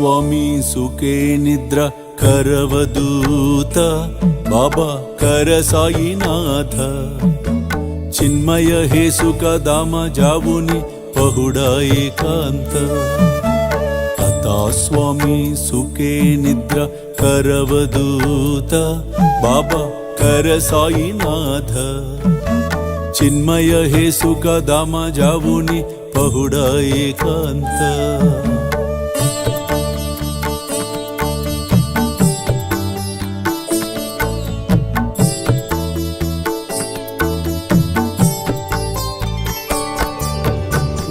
स्वामी सुखे निद्रा करवदूत बाबा कर साईनाथ चिन्मय हे सुख धाम जाऊनी पहुडा एकांत आता स्वामी सुखे निद्रा करवदूत बाबा कर साईनाथ चिन्मय हे सुख धाम जाऊनी पहुडा एकांत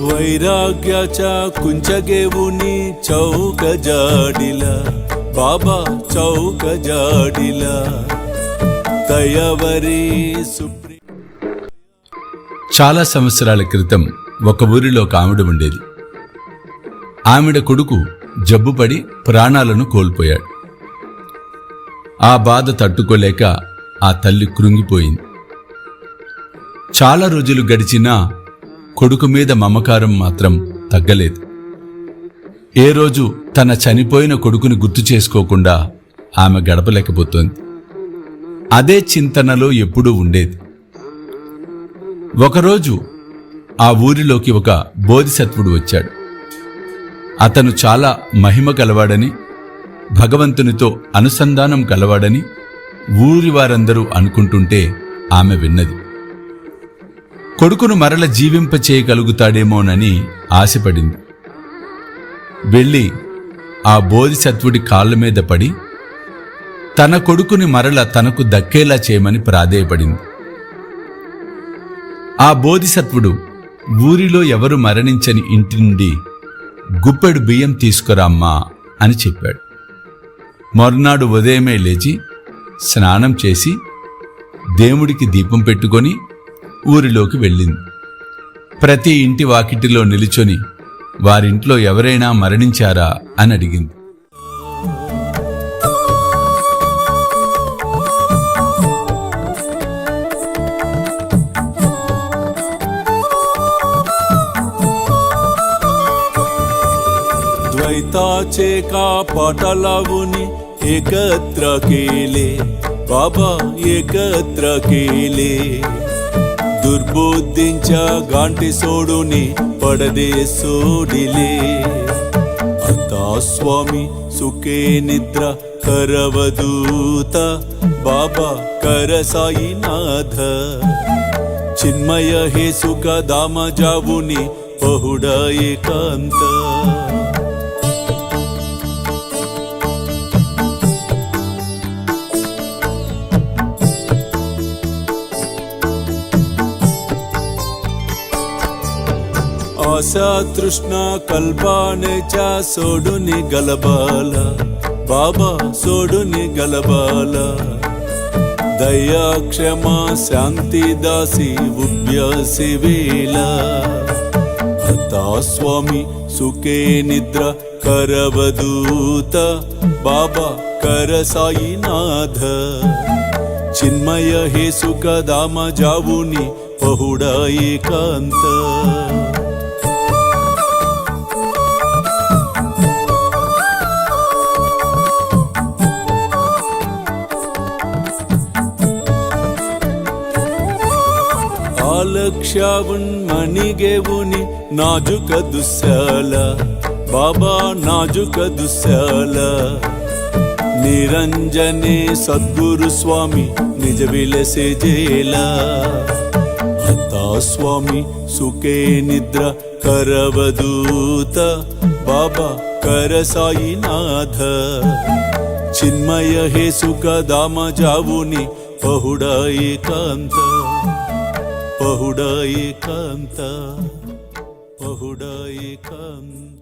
वैराग्याच्या कुंचगेवुनी चौक जाडिला बाबा चौक जाडिला దయవరి సుప్రీ. చాలా సంవత్సరాల క్రితం ఒక ఊరిలో ఒక ఆవిడ ఉండేది. ఆవిడ కొడుకు జబ్బుపడి ప్రాణాలను కోల్పోయాడు. ఆ బాధ తట్టుకోలేక ఆ తల్లి కృంగిపోయింది. చాలా రోజులు గడిచినా కొడుకు మీద మమకారం మాత్రం తగ్గలేదు. ఏ రోజు తన చనిపోయిన కొడుకుని గుర్తు చేసుకోకుండా ఆమె గడపలేకపోతోంది. అదే చింతనలో ఎప్పుడూ ఉండేది. ఒకరోజు ఆ ఊరిలోకి ఒక బోధిసత్వుడు వచ్చాడు. అతను చాలా మహిమ కలవాడని, భగవంతునితో అనుసంధానం కలవాడని ఊరి వారందరూ అనుకుంటుంటే ఆమె విన్నది. కొడుకును మరల జీవింపచేయగలుగుతాడేమోనని ఆశపడింది. వెళ్ళి ఆ బోధిసత్వుడి కాళ్ళ మీద పడి తన కొడుకుని మరల తనకు దక్కేలా చేయమని ప్రాధేయపడింది. ఆ బోధిసత్వుడు ఊరిలో ఎవరు మరణించని ఇంటి నుండి గుప్పెడు బియ్యం తీసుకురామ్మా అని చెప్పాడు. మర్నాడు ఉదయమే లేచి స్నానం చేసి దేవుడికి దీపం పెట్టుకొని ఊరిలోకి వెళ్ళింది. ప్రతి ఇంటి వాకిటిలో నిలుచొని వారింట్లో ఎవరైనా మరణించారా అని అడిగింది. द्वैताचे का पाटालावून एकत्र केले बाबा एकत्र केले दुर्बुद्धींच्या गांठी सोडून पडदे सोडिले आता स्वामी सुखे निद्रा करवदूत बाबा कर साईनाथ चिन्मय हे सुख धाम जाऊन पहुडा एकांत आशा तृष्णा कल्पनेच्या सोडून गलबाला बाबा सोडून गलबाला दया क्षमा शांती दासी उभ्य सेवेला आता स्वामी सुखे निद्रा करवदूत बाबा कर साईनाथ चिन्मय हे सुख धाम जाऊन पहुडा एकांत लक्षावून मणिगेवून नाजुक दुस्याला बाबा नाजुक दुस्याला निरंजने सद्गुरु स्वामी निज विलसे जेला आता स्वामी सुखे निद्रा करवदूत बाबा कर साईनाथ चिन्मय हे सुख धाम जाऊन पहुडा एकांत पहुडा एकांत पहुडा एकांत